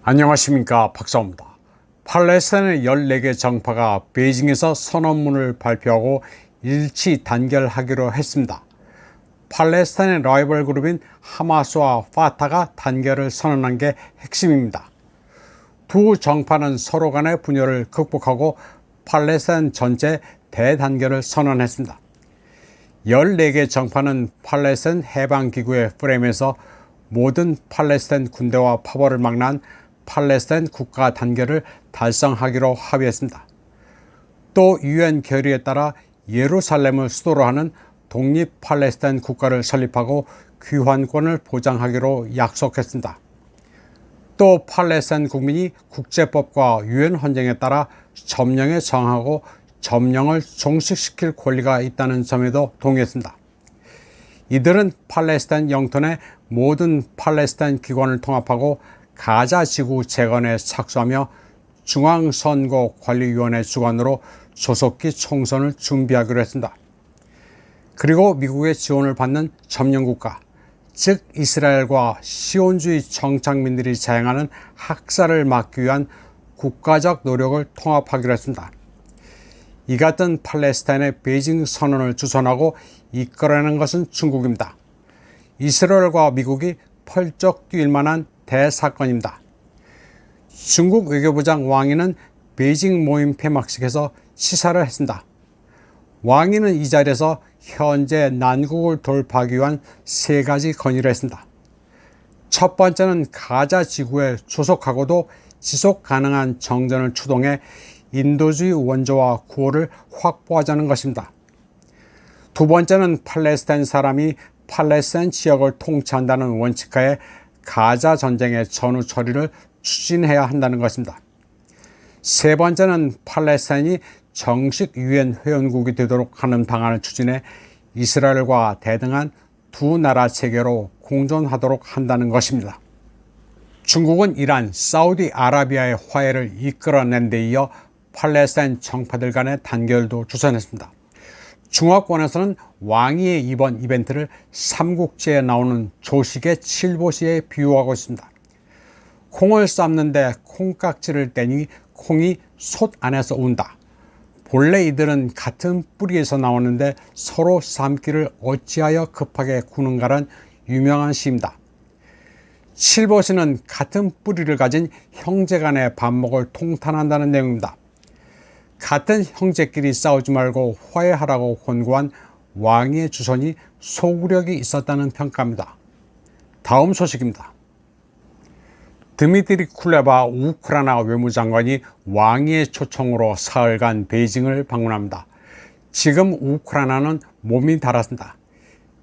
안녕하십니까, 박사입니다. 팔레스타인의 14개 정파가 베이징에서 선언문을 발표하고 일치 단결하기로 했습니다. 팔레스타인의 라이벌 그룹인 하마스와 파타가 단결을 선언한 게 핵심입니다. 두 정파는 서로 간의 분열을 극복하고 팔레스타인 전체 대단결을 선언했습니다. 14개 정파는 팔레스타인 해방기구의 프레임에서 모든 팔레스타인 군대와 파벌을 망라한 팔레스타인 국가 단결을 달성하기로 합의했습니다. 또 유엔 결의에 따라 예루살렘을 수도로 하는 독립 팔레스타인 국가를 설립하고 귀환권을 보장하기로 약속했습니다. 또 팔레스타인 국민이 국제법과 유엔 헌정에 따라 점령에 저항하고 점령을 종식시킬 권리가 있다는 점에도 동의했습니다. 이들은 팔레스타인 영토 내 모든 팔레스타인 기관을 통합하고 가자 지구 재건에 착수하며 중앙선거관리위원회 주관으로 조속히 총선을 준비하기로 했습니다. 그리고 미국의 지원을 받는 점령국가, 즉 이스라엘과 시온주의 정착민들이 자행하는 학살을 막기 위한 국가적 노력을 통합하기로 했습니다. 이 같은 팔레스타인의 베이징 선언을 주선하고 이끌어내는 것은 중국입니다. 이스라엘과 미국이 펄쩍뛸 만한 대사건입니다. 중국 외교부장 왕이는 베이징 모임 폐막식에서 시사를 했습니다. 왕이는 이 자리에서 현재 난국을 돌파하기 위한 세 가지 건의를 했습니다. 첫 번째는 가자 지구에 조속하고도 지속 가능한 정전을 추동해 인도주의 원조와 구호를 확보하자는 것입니다. 두 번째는 팔레스타인 사람이 팔레스타인 지역을 통치한다는 원칙하에 가자 전쟁의 전후 처리를 추진해야 한다는 것입니다. 세 번째는 팔레스타인이 정식 유엔 회원국이 되도록 하는 방안을 추진해 이스라엘과 대등한 두 나라 체계로 공존하도록 한다는 것입니다. 중국은 이란, 사우디아라비아의 화해를 이끌어낸 데 이어 팔레스타인 정파들 간의 단결도 주선했습니다. 중화권에서는 왕위의 이번 이벤트를 삼국지에 나오는 조식의 칠보시에 비유하고 있습니다. 콩을 삶는데 콩깍지를 떼니 콩이 솥 안에서 운다. 본래 이들은 같은 뿌리에서 나오는데 서로 삶기를 어찌하여 급하게 구는가란 유명한 시입니다. 칠보시는 같은 뿌리를 가진 형제 간의 반목을 통탄한다는 내용입니다. 같은 형제끼리 싸우지 말고 화해하라고 권고한 왕의 주선이 소구력이 있었다는 평가입니다. 다음 소식입니다. 드미트리 쿨레바 우크라이나 외무장관이 왕의 초청으로 사흘간 베이징을 방문합니다. 지금 우크라이나는 몸이 달았습니다.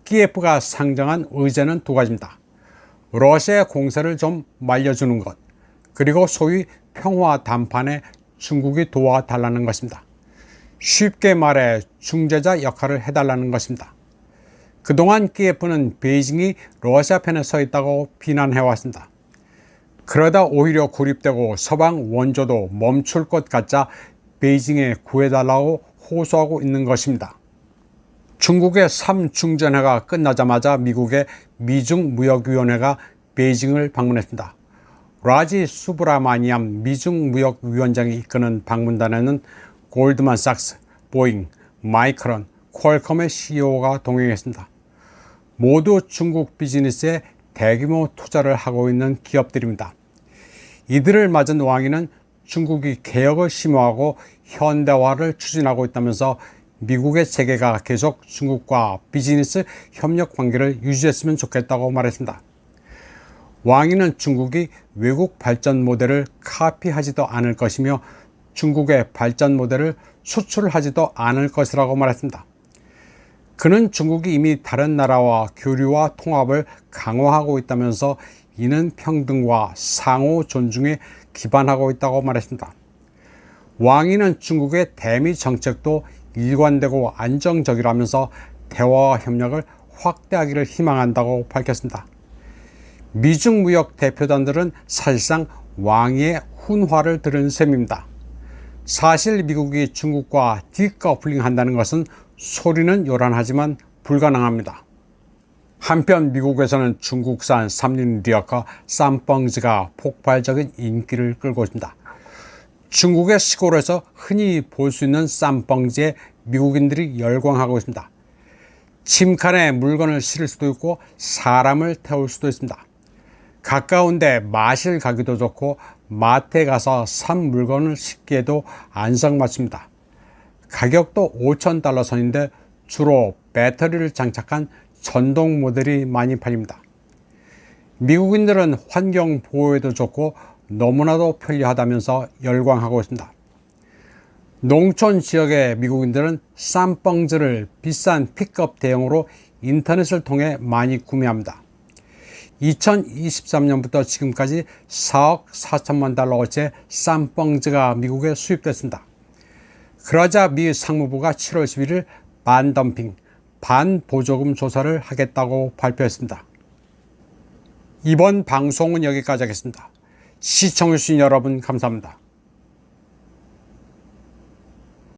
키예프가 상정한 의제는 두 가지입니다. 러시아의 공세를 좀 말려주는 것, 그리고 소위 평화 담판에 중국이 도와달라는 것입니다. 쉽게 말해 중재자 역할을 해달라는 것입니다. 그동안 키예프는 베이징이 러시아 편에 서 있다고 비난해왔습니다. 그러다 오히려 고립되고 서방 원조도 멈출 것 같자 베이징에 구해달라고 호소하고 있는 것입니다. 중국의 3중전회가 끝나자마자 미국의 미중무역위원회가 베이징을 방문했습니다. 라지 수브라마니암 미중무역위원장이 이끄는 방문단에는 골드만삭스, 보잉, 마이크론, 퀄컴의 CEO가 동행했습니다. 모두 중국 비즈니스에 대규모 투자를 하고 있는 기업들입니다. 이들을 맞은 왕위는 중국이 개혁을 심화하고 현대화를 추진하고 있다면서 미국의 체계가 계속 중국과 비즈니스 협력 관계를 유지했으면 좋겠다고 말했습니다. 왕위는 중국이 외국 발전 모델을 카피하지도 않을 것이며 중국의 발전 모델을 수출하지도 않을 것이라고 말했습니다. 그는 중국이 이미 다른 나라와 교류와 통합을 강화하고 있다면서 이는 평등과 상호 존중에 기반하고 있다고 말했습니다. 왕위는 중국의 대미 정책도 일관되고 안정적이라면서 대화와 협력을 확대하기를 희망한다고 밝혔습니다. 미중 무역 대표단들은 사실상 왕위의 훈화를 들은 셈입니다. 사실 미국이 중국과 디커플링 한다는 것은 소리는 요란하지만 불가능합니다. 한편 미국에서는 중국산 삼륜 리어카 쌈뻥즈가 폭발적인 인기를 끌고 있습니다. 중국의 시골에서 흔히 볼 수 있는 쌈뻥즈에 미국인들이 열광하고 있습니다. 침칸에 물건을 실을 수도 있고 사람을 태울 수도 있습니다. 가까운데 마실 가기도 좋고 마트에 가서 산 물건을 싣기에도 안성맞습니다. 가격도 $5,000 선인데 주로 배터리를 장착한 전동 모델이 많이 팔립니다. 미국인들은 환경 보호에도 좋고 너무나도 편리하다면서 열광하고 있습니다. 농촌 지역의 미국인들은 쌈뻥즈를 비싼 픽업 대용으로 인터넷을 통해 많이 구매합니다. 2023년부터 지금까지 4억 4천만 달러어치의 쌈뻥즈가 미국에 수입됐습니다. 그러자 미 상무부가 7월 11일 반덤핑, 반보조금 조사를 하겠다고 발표했습니다. 이번 방송은 여기까지 하겠습니다. 시청해주신 여러분 감사합니다.